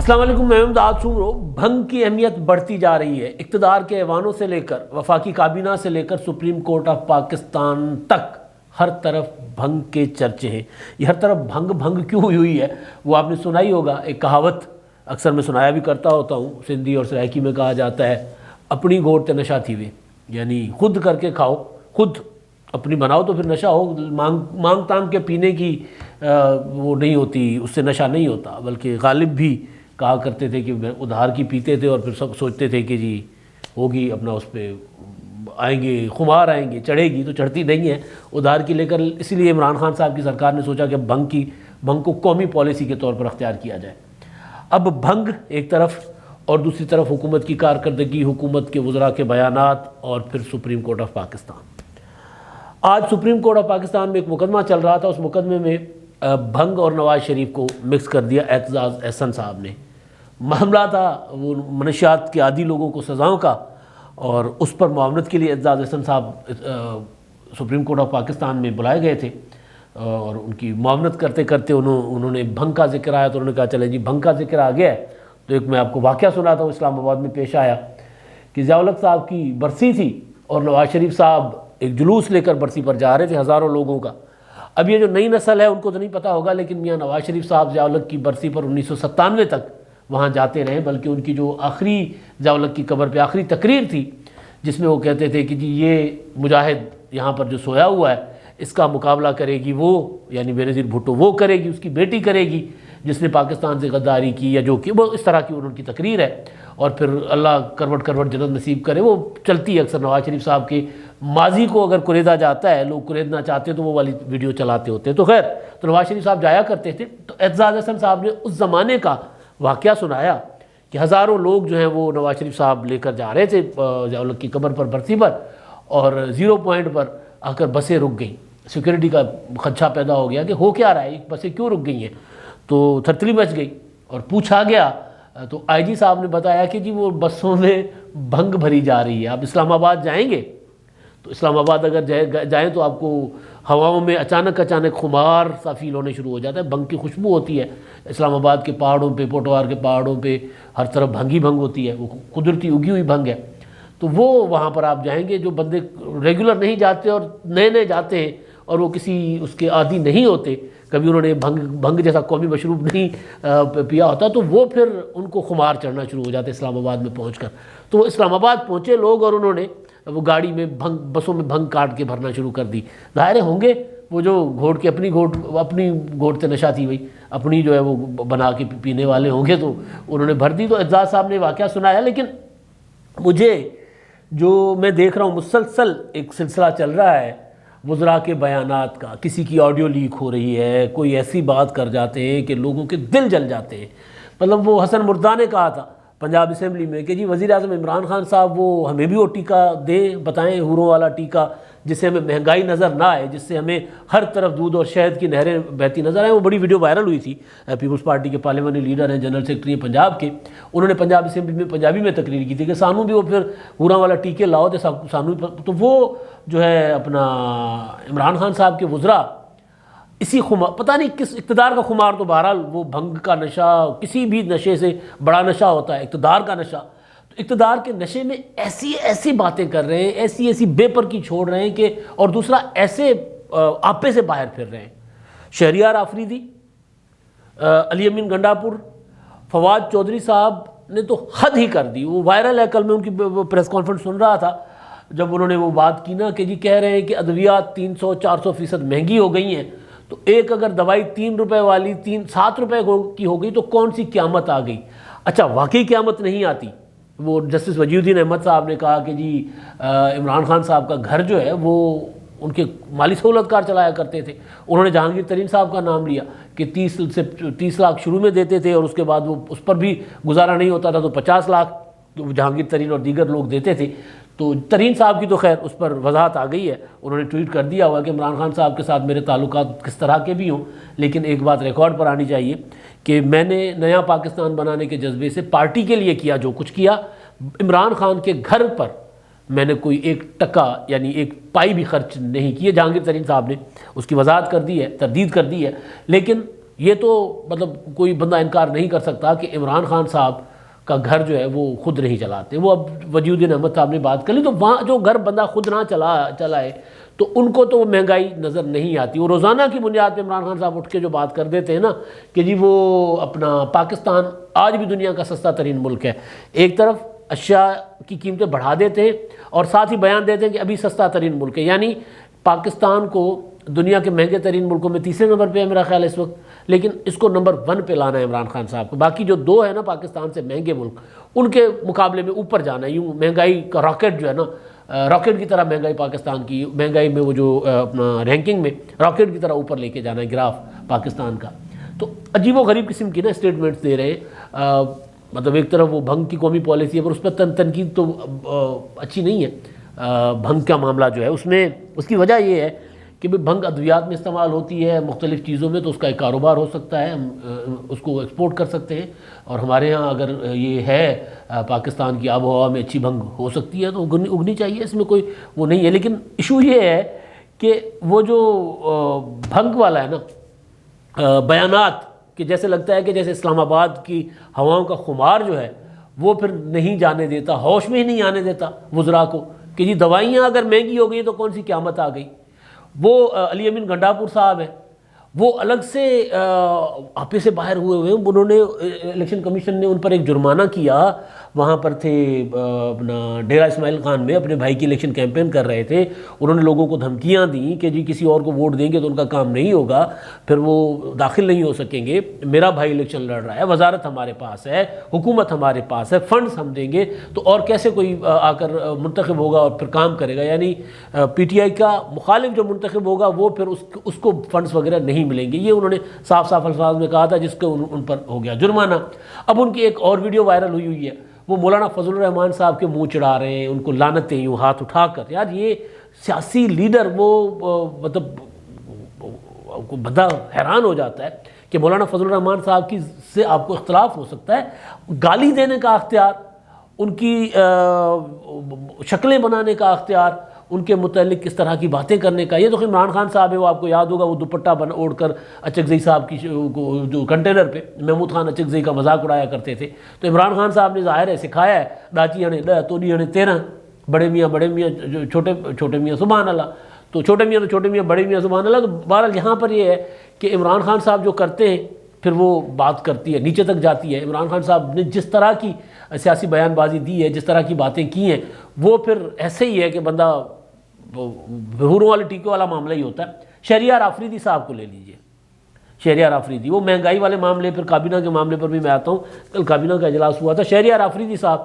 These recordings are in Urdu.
السلام علیکم، میں امداد سومرو۔ بھنگ کی اہمیت بڑھتی جا رہی ہے۔ اقتدار کے ایوانوں سے لے کر وفاقی کابینہ سے لے کر سپریم کورٹ آف پاکستان تک ہر طرف بھنگ کے چرچے ہیں۔ یہ ہر طرف بھنگ بھنگ کیوں ہوئی ہے وہ آپ نے سنا ہی ہوگا۔ ایک کہاوت اکثر میں سنایا بھی کرتا ہوتا ہوں، سندھی اور سرائکی میں کہا جاتا ہے، اپنی گوڑ تے نشہ تھی وے، یعنی خود کر کے کھاؤ، خود اپنی بناؤ تو پھر نشہ ہو۔ مانگ تانگ کے پینے کی وہ نہیں ہوتی، اس سے نشہ نہیں ہوتا، بلکہ غالب بھی کہا کرتے تھے کہ ادھار کی پیتے تھے اور پھر سب سوچتے تھے کہ جی ہوگی، اپنا اس پہ آئیں گے، خمار آئیں گے، چڑھے گی، تو چڑھتی نہیں ہے ادھار کی لے کر۔ اسی لیے عمران خان صاحب کی سرکار نے سوچا کہ بھنگ کو قومی پالیسی کے طور پر اختیار کیا جائے۔ اب بھنگ ایک طرف اور دوسری طرف حکومت کی کارکردگی، حکومت کے وزراء کے بیانات اور پھر سپریم کورٹ آف پاکستان۔ آج سپریم کورٹ آف پاکستان میں ایک مقدمہ چل رہا تھا، اس مقدمے میں بھنگ اور نواز شریف کو مکس کر دیا اعتزاز احسن صاحب نے۔ معاملہ تھا وہ منشیات کے عادی لوگوں کو سزاؤں کا، اور اس پر معاونت کے لیے اعتزاز احسن صاحب سپریم کورٹ آف پاکستان میں بلائے گئے تھے، اور ان کی معاونت کرتے کرتے انہوں نے بھنگ کا ذکر آیا تو انہوں نے کہا چلے جی بھنگ کا ذکر آ گیا ہے تو ایک میں آپ کو واقعہ سناتا ہوں، اسلام آباد میں پیش آیا کہ ضیاء الحق صاحب کی برسی تھی اور نواز شریف صاحب ایک جلوس لے کر برسی پر جا رہے تھے ہزاروں لوگوں کا۔ اب یہ جو نئی نسل ہے ان کو تو نہیں پتہ ہوگا، لیکن میاں نواز شریف صاحب ضیاء الحق کی برسی پر 1997 تک وہاں جاتے رہے، بلکہ ان کی جو آخری ضیاء الحق کی قبر پہ آخری تقریر تھی جس میں وہ کہتے تھے کہ جی یہ مجاہد یہاں پر جو سویا ہوا ہے اس کا مقابلہ کرے گی وہ، یعنی بینظیر بھٹو وہ کرے گی، اس کی بیٹی کرے گی جس نے پاکستان سے غداری کی یا جو کہ وہ اس طرح کی ان کی تقریر ہے، اور پھر اللہ کروٹ کروٹ جنت نصیب کرے وہ چلتی ہے اکثر۔ نواز شریف صاحب کے ماضی کو اگر کریدا جاتا ہے، لوگ کریدنا چاہتے ہیں تو وہ والی ویڈیو چلاتے ہوتے ہیں، تو خیر تو نواز شریف صاحب جایا کرتے تھے۔ تو اعتزاز احسن صاحب نے اس زمانے کا واقعہ سنایا کہ ہزاروں لوگ جو ہیں وہ نواز شریف صاحب لے کر جا رہے تھے ضیاء الحق کی قبر پر برسی پر، اور 0 پوائنٹ پر آ کر بسیں رک گئیں۔ سیکورٹی کا خدشہ پیدا ہو گیا کہ ہو کیا رہا ہے، بسیں کیوں رک گئی ہیں، تو تھرتھلی مچ گئی اور پوچھا گیا تو آئی جی صاحب نے بتایا کہ جی وہ بسوں میں بھنگ بھری جا رہی ہے، آپ اسلام آباد جائیں گے تو اسلام آباد اگر جائیں تو آپ کو ہواؤں میں اچانک خمار سا فیل ہونے شروع ہو جاتا ہے، بھنگ کی خوشبو ہوتی ہے اسلام آباد کے پہاڑوں پہ، پوٹوار کے پہاڑوں پہ ہر طرف بھنگ ہی بھنگ ہوتی ہے، وہ قدرتی اگی ہوئی بھنگ ہے۔ تو وہ وہاں پر آپ جائیں گے، جو بندے ریگولر نہیں جاتے اور نئے نئے جاتے ہیں اور وہ کسی اس کے عادی نہیں ہوتے، کبھی انہوں نے بھنگ جیسا قومی مشروب نہیں پیا ہوتا، تو وہ پھر ان کو خمار چڑھنا شروع ہو جاتے اسلام آباد میں پہنچ کر۔ تو وہ اسلام آباد پہنچے لوگ اور انہوں نے وہ گاڑی میں بسوں میں بھنگ کاٹ کے بھرنا شروع کر دی۔ ظاہر ہوں گے وہ جو اپنی گھوڑ تے نشہ تھی، وہی اپنی جو ہے وہ بنا کے پینے والے ہوں گے تو انہوں نے بھر دی۔ تو اعتزاز صاحب نے واقعہ سنایا، لیکن مجھے جو میں دیکھ رہا ہوں مسلسل ایک سلسلہ چل رہا ہے وزراء کے بیانات کا، کسی کی آڈیو لیک ہو رہی ہے، کوئی ایسی بات کر جاتے ہیں کہ لوگوں کے دل جل جاتے ہیں۔ مطلب وہ حسن مردہ نے کہا تھا پنجاب اسمبلی میں کہ جی وزیر اعظم عمران خان صاحب وہ ہمیں بھی وہ ٹیکہ دیں، بتائیں حوروں والا ٹیکہ جس سے ہمیں مہنگائی نظر نہ آئے، جس سے ہمیں ہر طرف دودھ اور شہد کی نہریں بہتی نظر آئیں۔ وہ بڑی ویڈیو وائرل ہوئی تھی، پیپلز پارٹی کے پارلیمانی لیڈر ہیں، جنرل سیکرٹری ہیں پنجاب کے، انہوں نے پنجاب اسمبلی میں پنجابی میں تقریر کی تھی کہ سانو بھی وہ پھر حوراں والا ٹیکے لاؤ تو سانو، تو وہ جو ہے اپنا عمران خان صاحب کے وزراء اسی پتہ نہیں کس اقتدار کا خمار، تو بہرحال وہ بھنگ کا نشہ کسی بھی نشے سے بڑا نشہ ہوتا ہے، اقتدار کا نشہ۔ تو اقتدار کے نشے میں ایسی باتیں کر رہے ہیں، ایسی بے پر کی چھوڑ رہے ہیں کہ، اور دوسرا ایسے آپے سے باہر پھر رہے ہیں۔ شہریار آفریدی، علی امین گنڈاپور، فواد چودھری صاحب نے تو حد ہی کر دی۔ وہ وائرل ہے، کل میں ان کی پریس کانفرنس سن رہا تھا جب انہوں نے وہ بات کی نا کہ جی کہہ رہے ہیں کہ ادویات 300-400% مہنگی ہو گئی ہیں، تو ایک اگر دوائی 3 روپے والی 7 روپے کی ہو گئی تو کون سی قیامت آ گئی؟ اچھا واقعی قیامت نہیں آتی۔ وہ جسٹس وجی الدین احمد صاحب نے کہا کہ جی عمران خان صاحب کا گھر جو ہے وہ ان کے مالی سہولت کار چلایا کرتے تھے، انہوں نے جہانگیر ترین صاحب کا نام لیا کہ 30 لاکھ شروع میں دیتے تھے اور اس کے بعد وہ اس پر بھی گزارا نہیں ہوتا تھا تو 50 لاکھ جہانگیر ترین اور دیگر لوگ دیتے تھے۔ تو ترین صاحب کی تو خیر اس پر وضاحت آ گئی ہے، انہوں نے ٹویٹ کر دیا ہوا کہ عمران خان صاحب کے ساتھ میرے تعلقات کس طرح کے بھی ہوں، لیکن ایک بات ریکارڈ پر آنی چاہیے کہ میں نے نیا پاکستان بنانے کے جذبے سے پارٹی کے لیے کیا جو کچھ کیا، عمران خان کے گھر پر میں نے کوئی 1 ٹکا یعنی 1 پائی بھی خرچ نہیں کیے۔ جہانگیر ترین صاحب نے اس کی وضاحت کر دی ہے، تردید کر دی ہے، لیکن یہ تو مطلب کوئی بندہ انکار نہیں کر سکتا کہ عمران خان صاحب کا گھر جو ہے وہ خود نہیں چلاتے. وہ اب وجی الدین احمد صاحب نے بات کر لی, تو وہاں جو گھر بندہ خود نہ چلائے تو ان کو تو وہ مہنگائی نظر نہیں آتی. وہ روزانہ کی بنیاد پہ عمران خان صاحب اٹھ کے جو بات کر دیتے ہیں نا کہ جی وہ اپنا پاکستان آج بھی دنیا کا سستا ترین ملک ہے, ایک طرف اشیاء کی قیمتیں بڑھا دیتے ہیں اور ساتھ ہی بیان دیتے ہیں کہ ابھی سستا ترین ملک ہے, یعنی پاکستان کو دنیا کے مہنگے ترین ملکوں میں تیسرے نمبر پہ ہے میرا خیال ہے اس وقت, لیکن اس کو نمبر 1 پہ لانا ہے عمران خان صاحب کو. باقی جو 2 ہے نا پاکستان سے مہنگے ملک, ان کے مقابلے میں اوپر جانا ہے. یوں مہنگائی کا راکٹ جو ہے نا, راکٹ کی طرح مہنگائی پاکستان کی, مہنگائی میں وہ جو اپنا رینکنگ میں راکٹ کی طرح اوپر لے کے جانا ہے گراف پاکستان کا. تو عجیب و غریب قسم کی نا اسٹیٹمنٹس دے رہے ہیں. مطلب ایک طرف وہ بھنگ کی قومی پالیسی ہے پر اس پر تنقید تو اچھی نہیں ہے. بھنگ کا معاملہ جو ہے اس میں اس کی وجہ یہ ہے کہ بھنگ ادویات میں استعمال ہوتی ہے, مختلف چیزوں میں, تو اس کا ایک کاروبار ہو سکتا ہے, ہم اس کو ایکسپورٹ کر سکتے ہیں. اور ہمارے ہاں اگر یہ ہے پاکستان کی آب و ہوا میں اچھی بھنگ ہو سکتی ہے تو اگنی چاہیے, اس میں کوئی وہ نہیں ہے. لیکن ایشو یہ ہے کہ وہ جو بھنگ والا ہے نا بیانات, کہ جیسے لگتا ہے کہ جیسے اسلام آباد کی ہواؤں کا خمار جو ہے وہ پھر نہیں جانے دیتا, ہوش میں ہی نہیں آنے دیتا وزراء کو کہ جی دوائیاں اگر مہنگی ہو گئی تو کون سی قیامت آ گئی. وہ علی امین گنڈاپور صاحب ہیں, وہ الگ سے آپے سے باہر ہوئے, انہوں نے الیکشن کمیشن نے ان پر ایک جرمانہ کیا. وہاں پر تھے اپنا ڈیرہ اسماعیل خان میں, اپنے بھائی کی الیکشن کیمپین کر رہے تھے. انہوں نے لوگوں کو دھمکیاں دیں کہ جی کسی اور کو ووٹ دیں گے تو ان کا کام نہیں ہوگا, پھر وہ داخل نہیں ہو سکیں گے. میرا بھائی الیکشن لڑ رہا ہے, وزارت ہمارے پاس ہے, حکومت ہمارے پاس ہے, فنڈز ہم دیں گے, تو اور کیسے کوئی آ کر منتخب ہوگا اور پھر کام کرے گا. یعنی پی ٹی آئی کا مخالف جو منتخب ہوگا وہ پھر اس کو فنڈز وغیرہ نہیں ملیں گے. یہ انہوں نے صاف صاف الفاظ میں کہا تھا, جس کو ان پر ہو گیا جرمانہ. اب ان کی ایک اور ویڈیو وائرل ہوئی ہے, وہ مولانا فضل الرحمان صاحب کے منہ چڑھا رہے ہیں, ان کو لعنتیں یوں ہاتھ اٹھا کر. یار یہ سیاسی لیڈر, وہ مطلب بندہ حیران ہو جاتا ہے کہ مولانا فضل الرحمان صاحب کی سے آپ کو اختلاف ہو سکتا ہے, گالی دینے کا اختیار, ان کی شکلیں بنانے کا اختیار, ان کے متعلق کس طرح کی باتیں کرنے کا. یہ تو عمران خان صاحب ہے, وہ آپ کو یاد ہوگا وہ دوپٹہ اوڑھ کر اچکزئی صاحب کی جو کنٹینر پہ محمود خان اچکزئی کا مذاق اڑایا کرتے تھے. تو عمران خان صاحب نے ظاہر ہے سکھایا ہے, ڈاچی ہنے 10 توڑی ہنے 13, بڑے میاں چھوٹے میاں سبحان اللہ, تو چھوٹے میاں بڑے میاں سبحان اللہ. تو بہرحال یہاں پر یہ ہے کہ عمران خان صاحب جو کرتے ہیں پھر وہ بات کرتی ہے, نیچے تک جاتی ہے. عمران خان صاحب نے جس طرح کی سیاسی بیان بازی دی ہے, جس طرح کی باتیں کی ہیں, وہ پھر ایسے ہی ہے کہ بندہ بہوروں والے ٹیکے والا معاملہ ہی ہوتا ہے. شہریار آفریدی صاحب کو لے لیجئے, شہریار آفریدی, وہ مہنگائی والے معاملے, پھر کابینہ کے معاملے پر بھی میں آتا ہوں. کل کابینہ کا اجلاس ہوا تھا. شہریار آفریدی صاحب,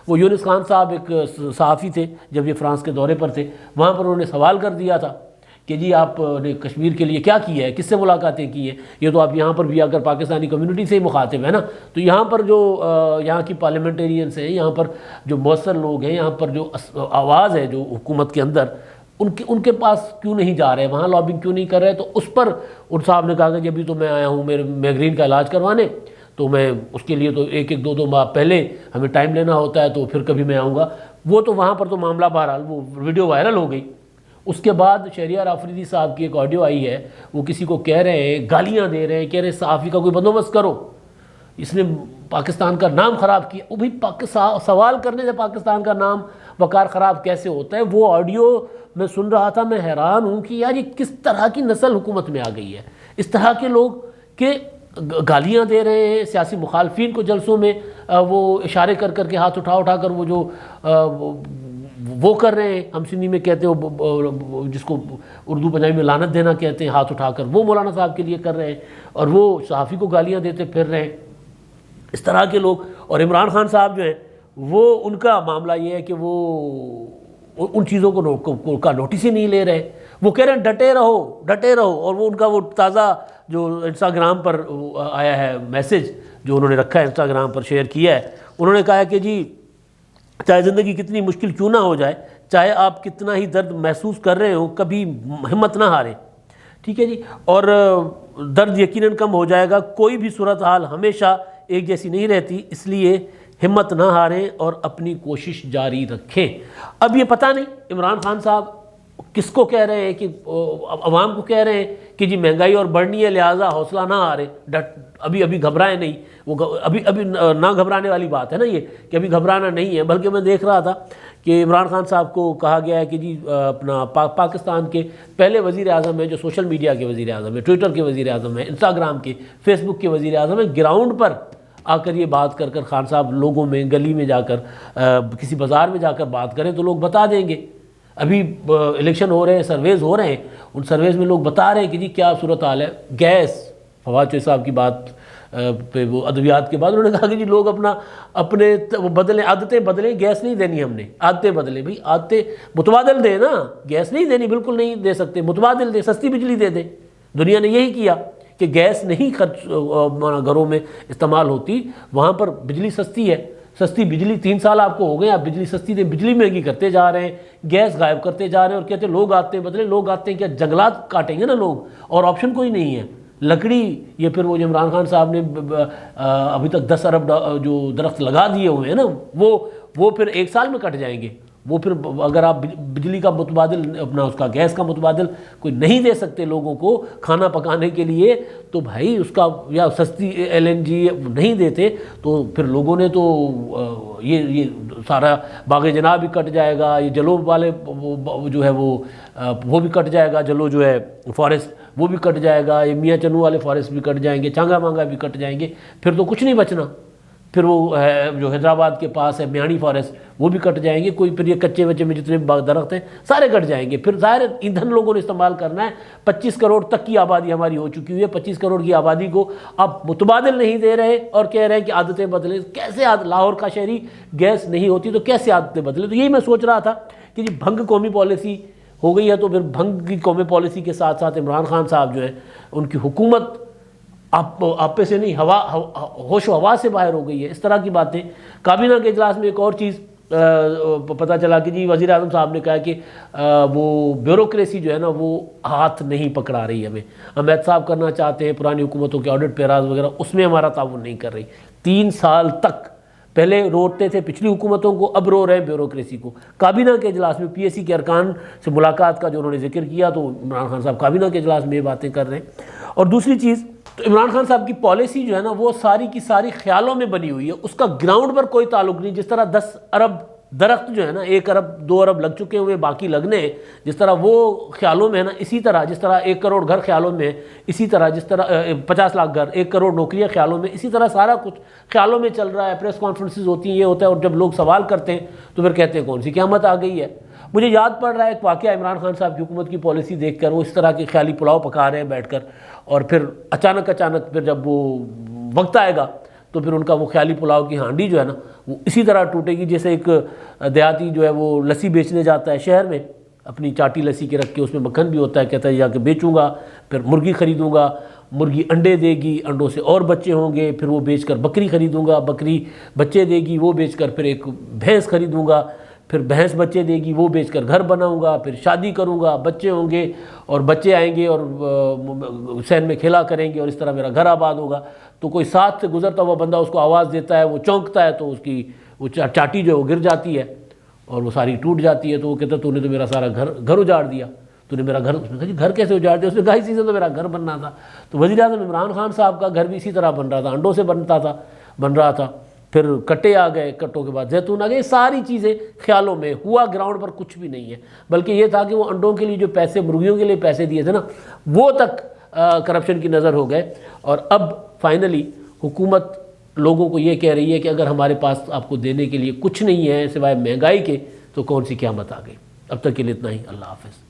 وہ یونس خان صاحب ایک صحافی تھے, جب یہ فرانس کے دورے پر تھے, وہاں پر انہوں نے سوال کر دیا تھا کہ جی آپ نے کشمیر کے لیے کیا کیا ہے, کس سے ملاقاتیں کی ہیں. یہ تو آپ یہاں پر بھی اگر پاکستانی کمیونٹی سے ہی مخاطب ہے نا, تو یہاں پر جو یہاں کی پارلیمنٹیرینس ہیں, یہاں پر جو مؤثر لوگ ہیں, یہاں پر جو آواز ہے جو حکومت کے اندر, ان کے پاس کیوں نہیں جا رہے, وہاں لابنگ کیوں نہیں کر رہے. تو اس پر ان صاحب نے کہا کہ ابھی تو میں آیا ہوں میرے مائگرین کا علاج کروانے, تو میں اس کے لیے تو ایک 2 ماہ پہلے ہمیں ٹائم لینا ہوتا ہے, تو پھر کبھی میں آؤں گا. وہ تو وہاں پر تو معاملہ بہرحال وہ ویڈیو وائرل ہو گئی. اس کے بعد شہریار آفریدی صاحب کی ایک آڈیو آئی ہے, وہ کسی کو کہہ رہے ہیں, گالیاں دے رہے ہیں, کہہ رہے ہیں صحافی کا کوئی بندوبست کرو, اس نے پاکستان کا نام خراب کیا. وہ بھی سوال کرنے سے پاکستان کا نام وقار خراب کیسے ہوتا ہے. وہ آڈیو میں سن رہا تھا, میں حیران ہوں کہ یار یہ کس طرح کی نسل حکومت میں آ گئی ہے. اس طرح کے لوگ کہ گالیاں دے رہے ہیں سیاسی مخالفین کو جلسوں میں, وہ اشارے کر کے ہاتھ اٹھا کر وہ جو وہ کر رہے ہیں, ہم سندھی میں کہتے ہیں جس کو اردو پنجابی میں لعنت دینا کہتے ہیں, ہاتھ اٹھا کر وہ مولانا صاحب کے لیے کر رہے ہیں, اور وہ صحافی کو گالیاں دیتے پھر رہے ہیں. اس طرح کے لوگ. اور عمران خان صاحب جو ہیں وہ, ان کا معاملہ یہ ہے کہ وہ ان چیزوں کا نوٹس ہی نہیں لے رہے. وہ کہہ رہے ہیں ڈٹے رہو. اور وہ ان کا وہ تازہ جو انسٹاگرام پر آیا ہے میسج, جو انہوں نے رکھا ہے انسٹاگرام پر شیئر کیا ہے, انہوں نے کہا ہے کہ جی چاہے زندگی کتنی مشکل کیوں نہ ہو جائے, چاہے آپ کتنا ہی درد محسوس کر رہے ہوں, کبھی ہمت نہ ہاریں. ٹھیک ہے جی, اور درد یقیناً کم ہو جائے گا. کوئی بھی صورتحال ہمیشہ ایک جیسی نہیں رہتی, اس لیے ہمت نہ ہاریں اور اپنی کوشش جاری رکھیں. اب یہ پتہ نہیں عمران خان صاحب کس کو کہہ رہے ہیں کہ عوام کو کہہ رہے ہیں کہ جی مہنگائی اور بڑھنی ہے لہٰذا حوصلہ نہ ہارے، ابھی گھبرائیں نہیں. وہ ابھی نہ گھبرانے والی بات ہے نا یہ، کہ ابھی گھبرانا نہیں ہے. بلکہ میں دیکھ رہا تھا کہ عمران خان صاحب کو کہا گیا ہے کہ جی اپنا پاکستان کے پہلے وزیر اعظم ہیں جو سوشل میڈیا کے وزیر اعظم ہیں، ٹویٹر کے وزیر اعظم ہیں، انسٹاگرام کے، فیس بک کے وزیر اعظم ہیں، گراؤنڈ پر آ کر یہ بات کر کر خان صاحب لوگوں میں گلی میں جا کر کسی بازار میں جا کر بات کریں تو لوگ بتا دیں گے. ابھی الیکشن ہو رہے ہیں، سرویز ہو رہے ہیں، ان سرویز میں لوگ بتا رہے ہیں کہ جی کیا صورتحال ہے. گیس، فواد چوہدری صاحب کی بات پہ وہ ادویات کے بعد انہوں نے کہا کہ جی لوگ اپنے بدلیں، عادتیں بدلیں، گیس نہیں دینی ہم نے، عادتیں بدلیں. بھئی عادتیں متبادل دیں نا، گیس نہیں دینی، بالکل نہیں دے سکتے، متبادل دیں، سستی بجلی دے دیں. دنیا نے یہی کیا کہ گیس نہیں خرچ گھروں میں استعمال ہوتی، وہاں پر بجلی سستی ہے. سستی بجلی 3 سال آپ کو ہو گئے، آپ بجلی سستی دیں، بجلی مہنگی کرتے جا رہے ہیں، گیس غائب کرتے جا رہے ہیں، اور کہتے ہیں لوگ آتے ہیں بدلے. لوگ آتے ہیں کیا؟ جنگلات کاٹیں گے نا لوگ، اور آپشن کوئی نہیں ہے. لکڑی، یہ پھر وہ جو عمران خان صاحب نے ابھی تک 10 ارب جو درخت لگا دیے ہوئے ہیں نا، وہ پھر 1 سال میں کٹ جائیں گے. وہ پھر اگر آپ بجلی کا متبادل، اپنا اس کا گیس کا متبادل کوئی نہیں دے سکتے لوگوں کو کھانا پکانے کے لیے، تو بھائی اس کا یا سستی LNG نہیں دیتے تو پھر لوگوں نے تو یہ سارا باغ جناب بھی کٹ جائے گا، یہ جلو والے جو ہے وہ بھی کٹ جائے گا، جلو جو ہے فارسٹ وہ بھی کٹ جائے گا، یہ میاں چنو والے فارسٹ بھی کٹ جائیں گے، چانگا مانگا بھی کٹ جائیں گے. پھر تو کچھ نہیں بچنا. پھر وہ ہے جو حیدرآباد کے پاس ہے میانی فارسٹ، وہ بھی کٹ جائیں گے. کوئی پھر یہ کچے وچے میں جتنے درخت ہیں سارے کٹ جائیں گے. پھر ظاہر ایندھن لوگوں نے استعمال کرنا ہے. 25 کروڑ تک کی آبادی ہماری ہو چکی ہوئی ہے. 25 کروڑ کی آبادی کو آپ متبادل نہیں دے رہے اور کہہ رہے ہیں کہ عادتیں بدلیں. کیسے لاہور کا شہری گیس نہیں ہوتی تو کیسے عادتیں بدلیں؟ تو یہی میں سوچ رہا تھا کہ جی بھنگ قومی پالیسی ہو گئی ہے، تو پھر بھنگ کی قومی پالیسی کے ساتھ ساتھ عمران خان صاحب جو ہیں ان کی حکومت آپ پہ سے نہیں، ہوش و ہوا سے باہر ہو گئی ہے. اس طرح کی باتیں. کابینہ کے اجلاس میں ایک اور چیز پتہ چلا کہ جی وزیر اعظم صاحب نے کہا کہ وہ بیوروکریسی جو ہے نا وہ ہاتھ نہیں پکڑا رہی ہمیں، ہم احتساب کرنا چاہتے ہیں پرانی حکومتوں کے آڈٹ پیراز وغیرہ، اس میں ہمارا تعاون نہیں کر رہی. 3 سال تک پہلے روتے تھے پچھلی حکومتوں کو، اب رو رہے ہیں بیوروکریسی کو. کابینہ کے اجلاس میں PSC کے ارکان سے ملاقات کا جو انہوں نے ذکر کیا تو عمران خان صاحب کابینہ کے اجلاس میں یہ باتیں کر رہے ہیں. اور دوسری چیز، تو عمران خان صاحب کی پالیسی جو ہے نا وہ ساری کی ساری خیالوں میں بنی ہوئی ہے، اس کا گراؤنڈ پر کوئی تعلق نہیں. جس طرح 10 ارب درخت جو ہے نا 1 ارب 2 ارب لگ چکے ہوئے، باقی لگنے ہیں، جس طرح وہ خیالوں میں ہے نا، اسی طرح جس طرح 1 کروڑ گھر خیالوں میں ہے، اسی طرح جس طرح 50 لاکھ گھر، 1 کروڑ نوکریاں خیالوں میں، اسی طرح سارا کچھ خیالوں میں چل رہا ہے. پریس کانفرنسز ہوتی ہیں، یہ ہوتا ہے، اور جب لوگ سوال کرتے ہیں تو پھر کہتے ہیں کون سی قیامت آ گئی ہے. مجھے یاد پڑ رہا ہے ایک واقعہ عمران خان صاحب کی حکومت کی پالیسی دیکھ کر. وہ اس طرح کے خیالی پلاؤ پکا رہے ہیں بیٹھ کر، اور پھر اچانک پھر جب وہ وقت آئے گا تو پھر ان کا وہ خیالی پلاؤ کی ہانڈی جو ہے نا وہ اسی طرح ٹوٹے گی جیسے ایک دیہاتی جو ہے وہ لسی بیچنے جاتا ہے شہر میں، اپنی چاٹی لسی کے رکھ کے، اس میں مکھن بھی ہوتا ہے، کہتا ہے جا کے بیچوں گا، پھر مرغی خریدوں گا، مرغی انڈے دے گی، انڈوں سے اور بچے ہوں گے، پھر وہ بیچ کر بکری خریدوں گا، بکری بچے دے گی، وہ بیچ کر پھر ایک بھینس خریدوں گا، پھر بھینس بچے دے گی، وہ بیچ کر گھر بناؤں گا، پھر شادی کروں گا، بچے ہوں گے اور بچے آئیں گے اور حسین میں کھیلا کریں گے، اور اس طرح میرا گھر آباد ہوگا. تو کوئی ساتھ سے گزرتا ہوا بندہ اس کو آواز دیتا ہے، وہ چونکتا ہے تو اس کی وہ چاٹی جو ہے وہ گر جاتی ہے اور وہ ساری ٹوٹ جاتی ہے. تو وہ کہتا ہے تو نے تو میرا سارا گھر اجاڑ دیا، تو نے میرا گھر. اس نے کہا جی گھر کیسے اجاڑ دیا؟ اس نے کہا اسی سے تو میرا گھر بننا تھا. تو وزیر اعظم عمران خان صاحب کا گھر بھی اسی طرح بن رہا تھا، انڈوں سے بن رہا تھا. پھر کٹے آ گئے، کٹوں کے بعد زیتون آ گئے. ساری چیزیں خیالوں میں ہوا، گراؤنڈ پر کچھ بھی نہیں ہے. بلکہ یہ تھا کہ وہ انڈوں کے لیے جو پیسے، مرغیوں کے لیے پیسے دیے تھے نا، وہ تک کرپشن کی نظر ہو گئے. اور اب فائنلی حکومت لوگوں کو یہ کہہ رہی ہے کہ اگر ہمارے پاس آپ کو دینے کے لیے کچھ نہیں ہے سوائے مہنگائی کے تو کون سی قیامت آ گئی. اب تک کے لیے اتنا ہی. اللہ حافظ.